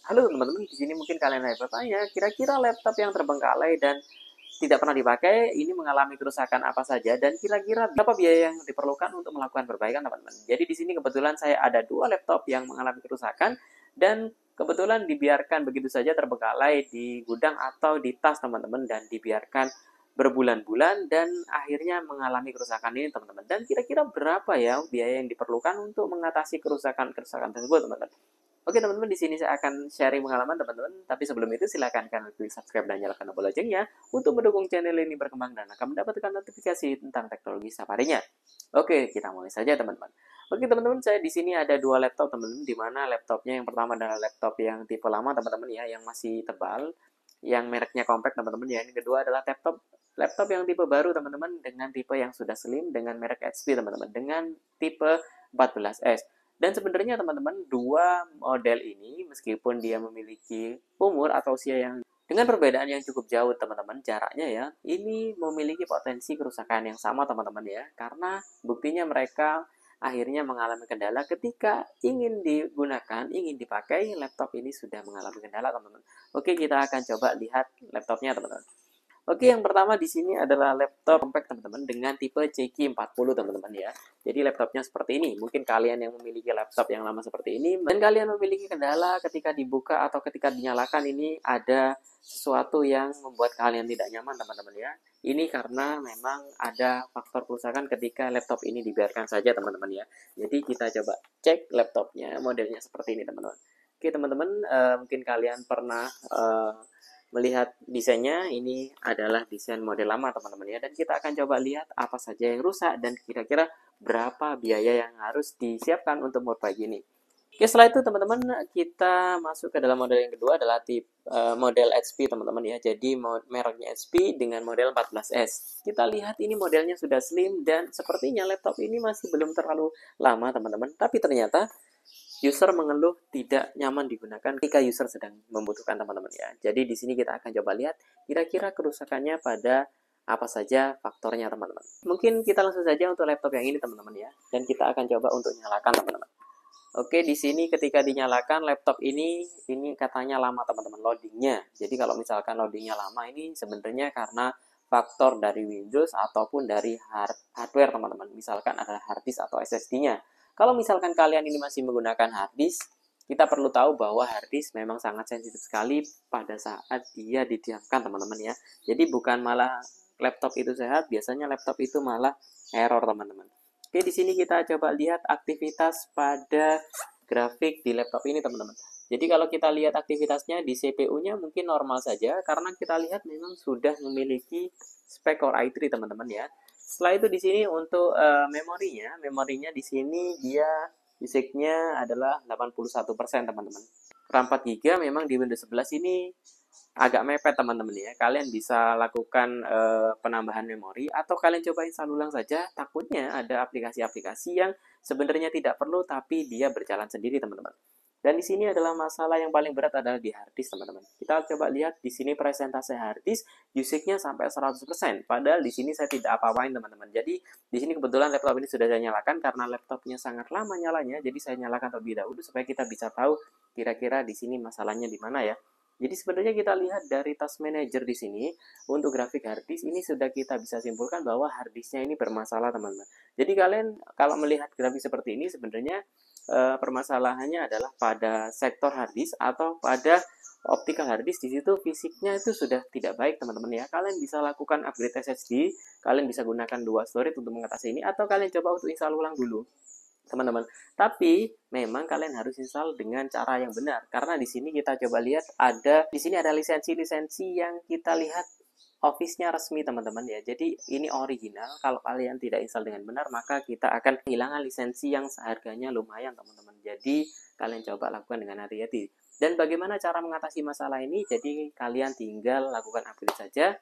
Halo teman-teman, di sini mungkin kalian ada bertanya, kira-kira laptop yang terbengkalai dan tidak pernah dipakai ini mengalami kerusakan apa saja dan kira-kira berapa biaya yang diperlukan untuk melakukan perbaikan teman-teman. Jadi di sini kebetulan saya ada dua laptop yang mengalami kerusakan dan kebetulan dibiarkan begitu saja terbengkalai di gudang atau di tas teman-teman dan dibiarkan berbulan-bulan dan akhirnya mengalami kerusakan ini teman-teman. Dan kira-kira berapa ya biaya yang diperlukan untuk mengatasi kerusakan-kerusakan tersebut teman-teman. Oke teman-teman, di sini saya akan sharing pengalaman teman-teman. Tapi sebelum itu silakan kalian klik subscribe dan nyalakan tombol loncengnya untuk mendukung channel ini berkembang dan akan mendapatkan notifikasi tentang teknologi setiap harinya. Oke, kita mulai saja teman-teman. Oke teman-teman, saya di sini ada dua laptop teman-teman, di mana laptopnya yang pertama adalah laptop yang tipe lama teman-teman ya, yang masih tebal, yang mereknya compact teman-teman ya. Yang kedua adalah laptop yang tipe baru teman-teman, dengan tipe yang sudah slim dengan merek HP teman-teman, dengan tipe 14S. Dan sebenarnya teman-teman, dua model ini meskipun dia memiliki umur atau usia yang dengan perbedaan yang cukup jauh teman-teman, jaraknya ya, ini memiliki potensi kerusakan yang sama teman-teman ya, karena buktinya mereka akhirnya mengalami kendala ketika ingin digunakan, ingin dipakai, laptop ini sudah mengalami kendala teman-teman. Oke, kita akan coba lihat laptopnya teman-teman. Oke, yang pertama di sini adalah laptop compact teman-teman dengan tipe CQ40 teman-teman ya. Jadi laptopnya seperti ini. Mungkin kalian yang memiliki laptop yang lama seperti ini dan kalian memiliki kendala ketika dibuka atau ketika dinyalakan, ini ada sesuatu yang membuat kalian tidak nyaman teman-teman ya. Ini karena memang ada faktor kerusakan ketika laptop ini dibiarkan saja teman-teman ya. Jadi kita coba cek laptopnya, modelnya seperti ini teman-teman. Oke teman-teman, mungkin kalian pernah melihat desainnya. Ini adalah desain model lama teman-teman ya, dan kita akan coba lihat apa saja yang rusak dan kira-kira berapa biaya yang harus disiapkan untuk memperbaiki ini. Oke, setelah itu teman-teman kita masuk ke dalam model yang kedua adalah model XP teman-teman ya. Jadi mereknya XP dengan model 14S. Kita lihat ini modelnya sudah slim dan sepertinya laptop ini masih belum terlalu lama teman-teman. Tapi ternyata user mengeluh tidak nyaman digunakan ketika user sedang membutuhkan teman-teman ya. Jadi di sini kita akan coba lihat kira-kira kerusakannya pada apa saja faktornya teman-teman. Mungkin kita langsung saja untuk laptop yang ini teman-teman ya, dan kita akan coba untuk nyalakan teman-teman. Oke, di sini ketika dinyalakan laptop ini katanya lama teman-teman loadingnya. Jadi kalau misalkan loadingnya lama, ini sebenarnya karena faktor dari Windows ataupun dari hardware teman-teman. Misalkan ada hard disk atau SSD-nya. Kalau misalkan kalian ini masih menggunakan hard disk, kita perlu tahu bahwa hard disk memang sangat sensitif sekali pada saat dia didiamkan teman-teman ya. Jadi bukan malah laptop itu sehat, biasanya laptop itu malah error teman-teman. Oke, di sini kita coba lihat aktivitas pada grafik di laptop ini teman-teman. Jadi kalau kita lihat aktivitasnya di CPU-nya mungkin normal saja karena kita lihat memang sudah memiliki spek Core i3 teman-teman ya. Setelah itu di sini untuk memorinya di sini dia fisiknya adalah 81% teman-teman. RAM 4 GB memang di Windows 11 ini agak mepet teman-teman ya. Kalian bisa lakukan penambahan memori atau kalian coba install ulang saja. Takutnya ada aplikasi-aplikasi yang sebenarnya tidak perlu tapi dia berjalan sendiri teman-teman. Dan di sini adalah masalah yang paling berat adalah di hard disk teman-teman. Kita coba lihat di sini presentase hard disk usage-nya sampai 100%. Padahal di sini saya tidak apa-apain teman-teman. Jadi di sini kebetulan laptop ini sudah saya nyalakan karena laptopnya sangat lama nyalanya. Jadi saya nyalakan terlebih dahulu supaya kita bisa tahu kira-kira di sini masalahnya di mana ya. Jadi sebenarnya kita lihat dari task manager di sini untuk grafik hard disk ini sudah kita bisa simpulkan bahwa hard disknya ini bermasalah teman-teman. Jadi kalian kalau melihat grafik seperti ini sebenarnya permasalahannya adalah pada sektor hard disk atau pada optical hard disk. Di situ fisiknya itu sudah tidak baik teman-teman ya. Kalian bisa lakukan upgrade SSD, kalian bisa gunakan dua storage untuk mengatasi ini atau kalian coba untuk install ulang dulu teman-teman. Tapi memang kalian harus install dengan cara yang benar karena di sini kita coba lihat di sini ada lisensi-lisensi yang kita lihat Office-nya resmi teman-teman ya. Jadi ini original. Kalau kalian tidak install dengan benar maka kita akan kehilangan lisensi yang seharganya lumayan teman-teman. Jadi kalian coba lakukan dengan hati-hati. Dan bagaimana cara mengatasi masalah ini? Jadi kalian tinggal lakukan upgrade saja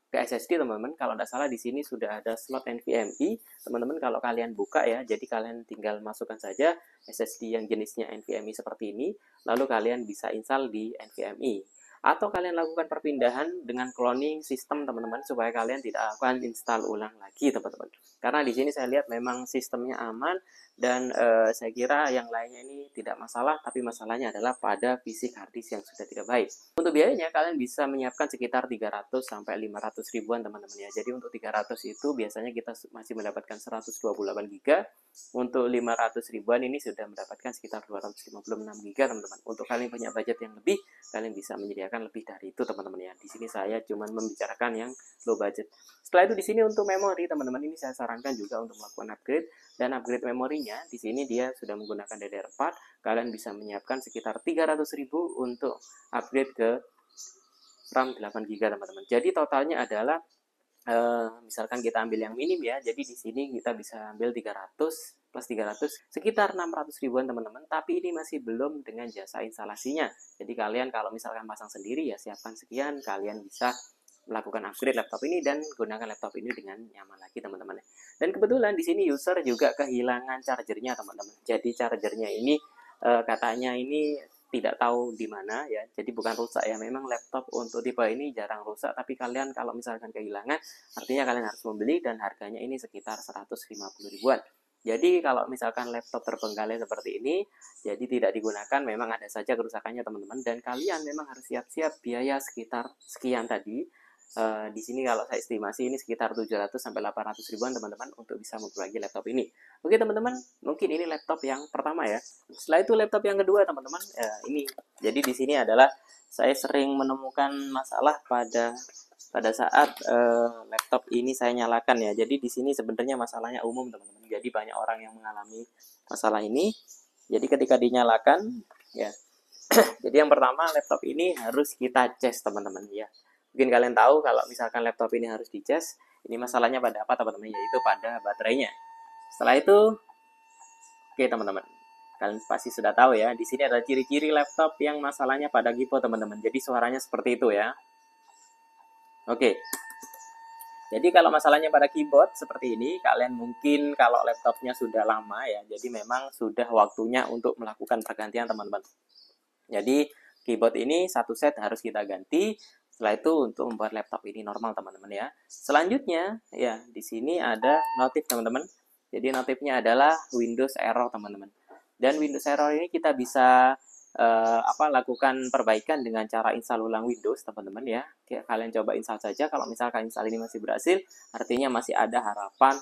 ke SSD teman-teman. Kalau tidak salah di sini sudah ada slot NVMe teman-teman. Kalau kalian buka ya, jadi kalian tinggal masukkan saja SSD yang jenisnya NVMe seperti ini, lalu kalian bisa install di NVMe. Atau kalian lakukan perpindahan dengan cloning sistem teman-teman supaya kalian tidak akan install ulang lagi teman-teman. Karena di sini saya lihat memang sistemnya aman Dan saya kira yang lainnya ini tidak masalah, tapi masalahnya adalah pada fisik harddisk yang sudah tidak baik. Untuk biayanya kalian bisa menyiapkan sekitar 300 sampai 500 ribuan teman-teman ya. Jadi untuk 300 itu biasanya kita masih mendapatkan 128 GB. Untuk 500 ribuan ini sudah mendapatkan sekitar 256 GB teman-teman. Untuk kalian punya budget yang lebih, kalian bisa menyediakan lebih dari itu teman-teman ya. Di sini saya cuma membicarakan yang low budget. Setelah itu di sini untuk memori teman-teman, ini saya sarankan juga untuk melakukan upgrade. Dan upgrade memorinya di sini dia sudah menggunakan DDR4. Kalian bisa menyiapkan sekitar 300.000 untuk upgrade ke RAM 8 GB teman-teman. Jadi totalnya adalah misalkan kita ambil yang minim ya. Jadi di sini kita bisa ambil 300 plus 300 sekitar 600 ribuan teman-teman. Tapi ini masih belum dengan jasa instalasinya. Jadi kalian kalau misalkan pasang sendiri ya siapkan sekian, kalian bisa melakukan upgrade laptop ini dan gunakan laptop ini dengan nyaman lagi teman-teman. Dan kebetulan di sini user juga kehilangan chargernya teman-teman. Jadi chargernya ini katanya ini tidak tahu di mana ya. Jadi bukan rusak ya. Memang laptop untuk tipe ini jarang rusak, tapi kalian kalau misalkan kehilangan artinya kalian harus membeli dan harganya ini sekitar 150 ribuan. Jadi kalau misalkan laptop terbengkalai seperti ini, jadi tidak digunakan, memang ada saja kerusakannya teman-teman, dan kalian memang harus siap-siap biaya sekitar sekian tadi. Di sini kalau saya estimasi ini sekitar 700 sampai 800 ribuan teman-teman untuk bisa memperbaiki laptop ini. Oke teman-teman, mungkin ini laptop yang pertama ya. Setelah itu laptop yang kedua teman-teman, ini. Jadi di sini adalah saya sering menemukan masalah pada saat laptop ini saya nyalakan ya. Jadi di sini sebenarnya masalahnya umum teman-teman. Jadi banyak orang yang mengalami masalah ini. Jadi ketika dinyalakan ya. Jadi yang pertama laptop ini harus kita cas teman-teman ya. Mungkin kalian tahu kalau misalkan laptop ini harus dicas, ini masalahnya pada apa teman-teman? Yaitu pada baterainya. Setelah itu, oke teman-teman, kalian pasti sudah tahu ya, di sini ada ciri-ciri laptop yang masalahnya pada keyboard teman-teman. Jadi suaranya seperti itu ya. Oke. Jadi kalau masalahnya pada keyboard seperti ini, kalian mungkin kalau laptopnya sudah lama ya, jadi memang sudah waktunya untuk melakukan pergantian teman-teman. Jadi keyboard ini satu set harus kita ganti. Setelah itu untuk membuat laptop ini normal teman-teman ya. Selanjutnya ya di sini ada notif teman-teman. Jadi notifnya adalah Windows error teman-teman. Dan Windows error ini kita bisa lakukan perbaikan dengan cara install ulang Windows teman-teman ya. Kalian coba install saja. Kalau misalkan install ini masih berhasil, artinya masih ada harapan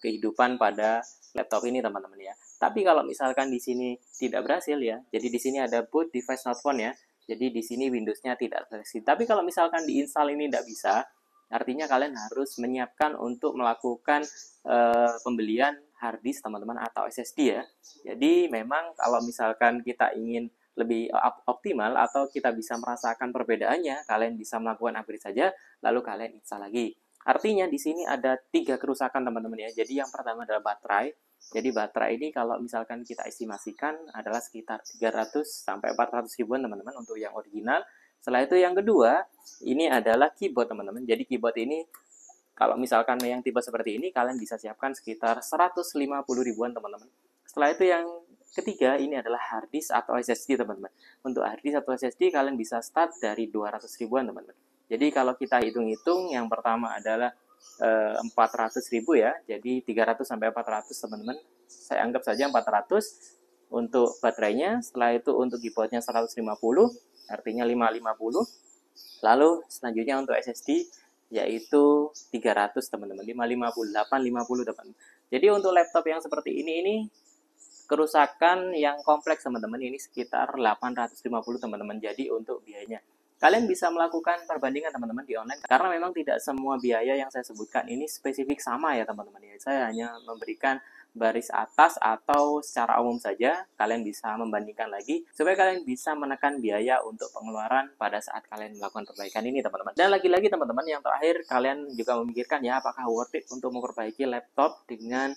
kehidupan pada laptop ini teman-teman ya. Tapi kalau misalkan di sini tidak berhasil ya, jadi di sini ada boot device not found ya. Jadi di sini Windows-nya tidak terdeteksi. Tapi kalau misalkan diinstal ini tidak bisa, artinya kalian harus menyiapkan untuk melakukan pembelian hard disk teman-teman atau SSD ya. Jadi memang kalau misalkan kita ingin lebih optimal atau kita bisa merasakan perbedaannya, kalian bisa melakukan upgrade saja, lalu kalian install lagi. Artinya di sini ada 3 kerusakan teman-teman ya. Jadi yang pertama adalah baterai. Jadi baterai ini kalau misalkan kita estimasikan adalah sekitar 300 sampai 400 ribuan teman-teman untuk yang original. Setelah itu yang kedua, ini adalah keyboard teman-teman. Jadi keyboard ini kalau misalkan yang tipe seperti ini kalian bisa siapkan sekitar 150 ribuan teman-teman. Setelah itu yang ketiga ini adalah hard disk atau SSD teman-teman. Untuk hard disk atau SSD kalian bisa start dari 200 ribuan teman-teman. Jadi kalau kita hitung-hitung yang pertama adalah 400.000 ya, jadi 300 sampai 400 teman-teman. Saya anggap saja 400 untuk baterainya. Setelah itu untuk keyboardnya 150, artinya 550. Lalu selanjutnya untuk SSD yaitu 300 teman-teman, 558, 50 teman-teman. Jadi untuk laptop yang seperti ini kerusakan yang kompleks teman-teman, ini sekitar 850 teman-teman. Jadi untuk biayanya kalian bisa melakukan perbandingan teman-teman di online, karena memang tidak semua biaya yang saya sebutkan ini spesifik sama ya teman-teman ya. Saya hanya memberikan baris atas atau secara umum saja, kalian bisa membandingkan lagi supaya kalian bisa menekan biaya untuk pengeluaran pada saat kalian melakukan perbaikan ini teman-teman. Dan lagi-lagi teman-teman, yang terakhir kalian juga memikirkan ya apakah worth it untuk memperbaiki laptop dengan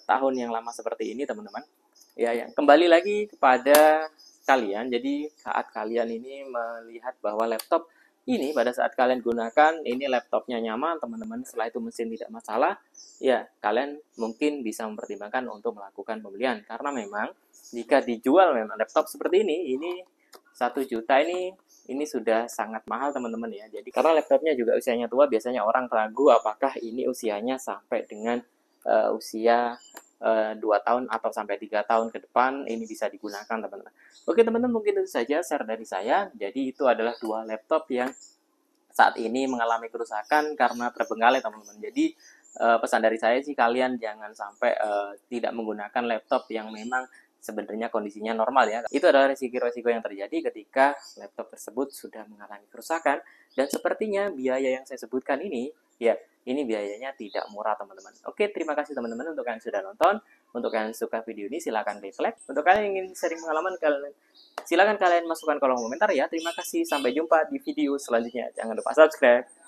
tahun yang lama seperti ini teman-teman. Ya, yang kembali lagi kepada kalian. Jadi saat kalian ini melihat bahwa laptop ini pada saat kalian gunakan ini laptopnya nyaman teman-teman, setelah itu mesin tidak masalah, ya kalian mungkin bisa mempertimbangkan untuk melakukan pembelian. Karena memang jika dijual memang laptop seperti ini 1 juta ini sudah sangat mahal teman-teman ya. Jadi karena laptopnya juga usianya tua, biasanya orang ragu apakah ini usianya sampai dengan usia 2 tahun atau sampai 3 tahun ke depan ini bisa digunakan, teman-teman. Oke, teman-teman, mungkin itu saja share dari saya. Jadi itu adalah 2 laptop yang saat ini mengalami kerusakan karena terbengkalai, teman-teman. Jadi pesan dari saya sih, kalian jangan sampai tidak menggunakan laptop yang memang sebenarnya kondisinya normal ya. Itu adalah risiko-risiko yang terjadi ketika laptop tersebut sudah mengalami kerusakan, dan sepertinya biaya yang saya sebutkan ini, ya, ini biayanya tidak murah, teman-teman. Oke, terima kasih teman-teman untuk yang sudah nonton. Untuk yang suka video ini silahkan klik like. Untuk kalian yang ingin sharing pengalaman kalian, silahkan kalian masukkan kolom komentar ya. Terima kasih, sampai jumpa di video selanjutnya. Jangan lupa subscribe.